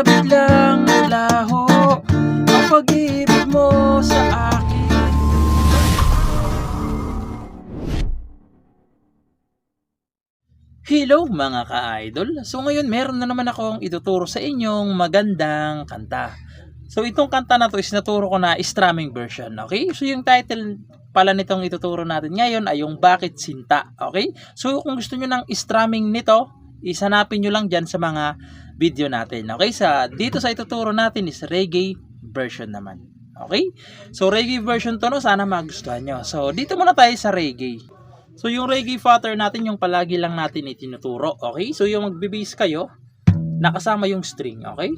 biglang laho ang pag-ibig mo sa akin. Hello mga ka-idol! So ngayon meron na naman akong ituturo sa inyong magandang kanta. So itong kanta na to is naturo ko na strumming version, okay? So yung title pala nitong ituturo natin ngayon ay yung Bakit Sinta, okay? So kung gusto nyo ng strumming nito, isanapin nyo lang dyan sa mga video natin, okay? Dito sa ituturo natin is reggae version naman, okay? So reggae version to, no? Sana magustuhan nyo. So dito muna tayo sa reggae. So yung reggae pattern natin yung palagi lang natin itinuturo, okay? So yung magbe-bass kayo, nakasama yung string, okay?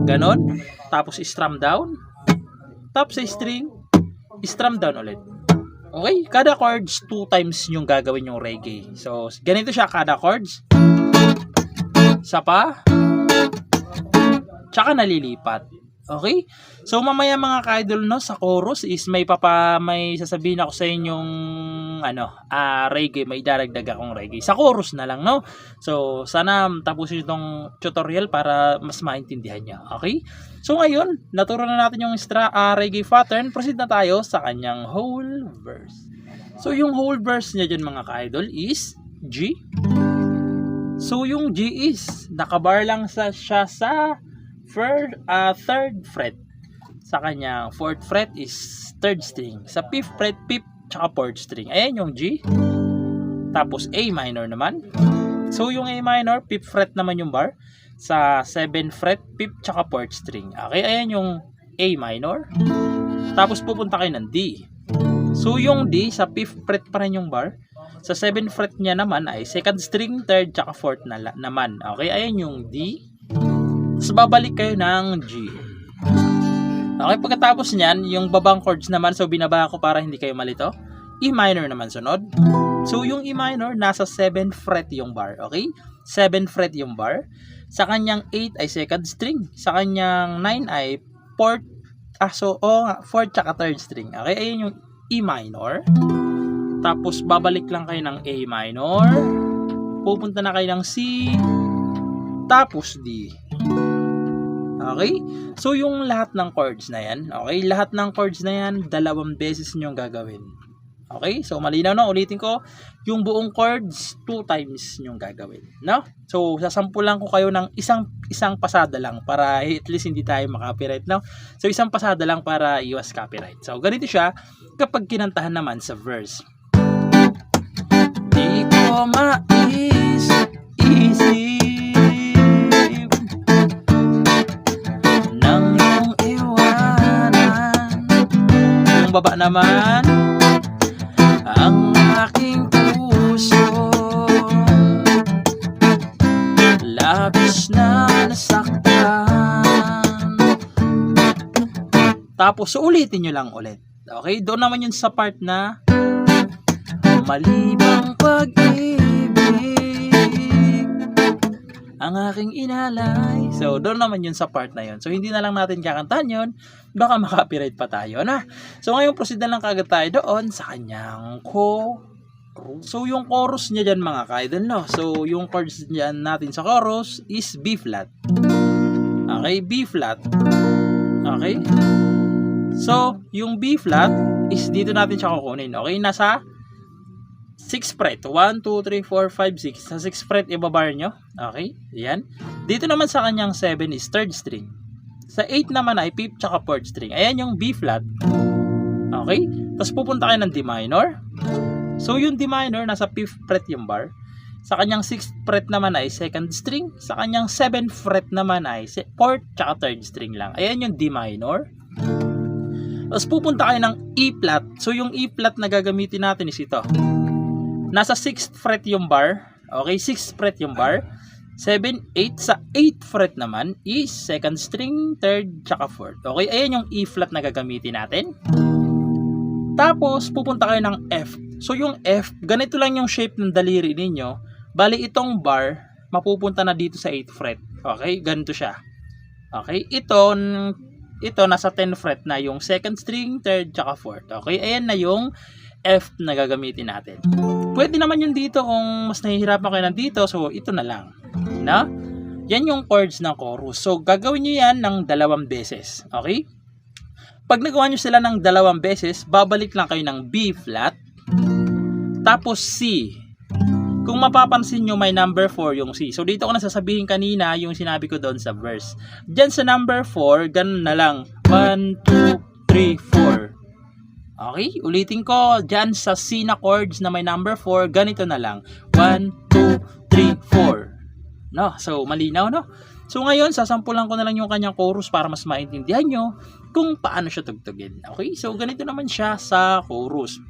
Ganon. Tapos strum down. Tapos sa string, strum down ulit. Okay? Kada chords 2 times yung gagawin yung reggae. So ganito siya kada chords. Isa pa. Tsaka nalilipat. Okay? So mamaya mga ka-idol, no, sa chorus is may sasabihin ako sa inyong reggae, may daragdag akong reggae. Sa chorus na lang, no? So sana tapusin itong tutorial para mas maintindihan niya. Okay? So ngayon, naturo na natin yung reggae pattern. Proceed na tayo sa kanyang whole verse. So yung whole verse niya dyan mga ka-idol is G. So yung G is nakabar lang siya sa third fret. Sa kanyang fourth fret is third string. Sa fifth fret, fifth tsaka fourth string. Ayan yung G. Tapos A minor naman. So yung A minor, fifth fret naman yung bar. Sa 7th fret, fifth tsaka fourth string. Okay, ayan yung A minor. Tapos pupunta kayo ng D. So yung D, sa fifth fret pa rin yung bar. Sa 7th fret niya naman ay second string, third tsaka fourth naman. Okay, ayan yung D. Tapos babalik kayo ng G. Okay, pagkatapos niyan, yung babang chords naman, so binaba ko para hindi kayo malito. E minor naman sunod. So yung E minor, nasa 7th fret yung bar. Okay? 7th fret yung bar. Sa kanyang 8 ay second string. Sa kanyang 9 ay 4th, 4th tsaka third string. Okay? Ayun yung E minor. Tapos babalik lang kayo ng A minor. Pupunta na kayo ng C. Tapos D. Okay? So yung lahat ng chords na yan, okay? Lahat ng chords na yan, 2 beses nyo gagawin. Okay? So malinaw na, ulitin ko, yung buong chords 2 times nyo gagawin, no? So sasampulan ko kayo ng isang pasada lang para at least hindi tayo makapiright, no? So isang pasada lang para iwas copyright. So ganito siya kapag kinantahan naman sa verse. Di ko maisip baba naman ang aking puso, labis na nasaktan. Tapos ulitin nyo lang ulit. Okay, doon naman yun sa part na malibang pag-ibig ang aking inalay. So doon naman yun sa part na yun. So hindi na lang natin kakantahan yun, baka makapiright pa tayo na. So ngayon proceed na lang kagad tayo doon sa kanyang chorus. So yung chorus niya dyan mga ka-idol, no? So yung chords dyan natin sa chorus is B flat. Okay, B flat. Okay. So yung B flat is dito natin siya kukunin. Okay, nasa 6th fret. 1, 2, 3, 4, 5, 6. Sa 6th fret, ibabar nyo. Okay? Yan. Dito naman sa kanyang 7 is third string. Sa 8 naman ay 5th tsaka 4th string. Ayan yung B flat. Okay? Tapos pupunta kayo ng D minor. So yung D minor, nasa 5th fret yung bar. Sa kanyang 6th fret naman ay second string. Sa kanyang 7th fret naman ay 4th tsaka third string lang. Ayan yung D minor. Tapos pupunta kayo ng E flat. So yung E flat na gagamitin natin is ito. Nasa 6th fret yung bar. Okay, 6th fret yung bar. 7, 8. Sa 8th fret naman is second string, third, tsaka fourth. Okay, ayan yung E flat na gagamitin natin. Tapos, pupunta kayo ng F. So, yung F, ganito lang yung shape ng daliri ninyo. Bali, itong bar, mapupunta na dito sa 8th fret. Okay, ganito siya. Okay, ito nasa 10th fret na yung second string, third, tsaka fourth. Okay, ayan na yung F na gagamitin natin. Pwede naman yun dito kung mas nahihirapan kayo nandito, so ito na lang. No? Yan yung chords ng chorus. So, gagawin nyo yan ng 2 beses. Okay? Pag nagawa nyo sila ng 2 beses, babalik lang kayo ng B flat, tapos C. Kung mapapansin nyo, may number 4 yung C. So, dito ko na sasabihin kanina yung sinabi ko doon sa verse. Diyan sa number 4, ganun na lang. 1, 2, 3, 4. Okay? Ulitin ko. Diyan sa C na chords na may number 4, ganito na lang. 1, 2, 3, 4. No? So, malinaw, no? So, ngayon, sasampulan ko na lang yung kanyang chorus para mas maintindihan nyo kung paano siya tugtugin. Okay? So, ganito naman siya sa chorus.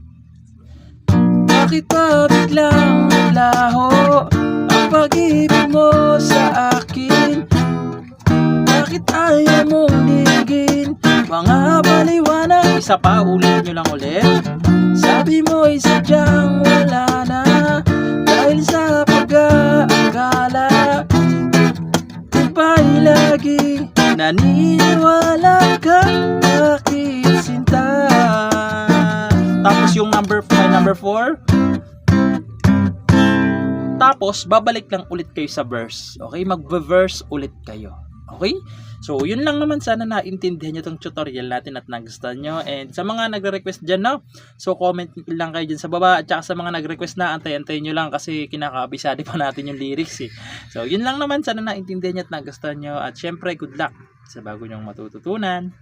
Bakit ba biglang laho ang pag-ibig mo sa akin? Bakit ayaw mong digin mga paliwanag? Isa pa, ulit nyo lang ulit. Sabi mo sadyang wala na dahil sa pag-aakala. Pa'y lagi naniniwala ka aking sinta. Tapos yung number 4. Tapos babalik lang ulit kayo sa verse. Okay? Magbe-verse ulit kayo. Okay? So, yun lang naman. Sana naintindihan nyo itong tutorial natin at nagustuhan nyo. And sa mga nagre-request dyan, no? So, comment lang kayo dyan sa baba. At saka sa mga nag-request na, antay-antayin nyo lang kasi kinakabisado pa natin yung lyrics, eh. So, yun lang naman. Sana naintindihan nyo at nagustuhan nyo. At syempre, good luck sa bago nyong matututunan.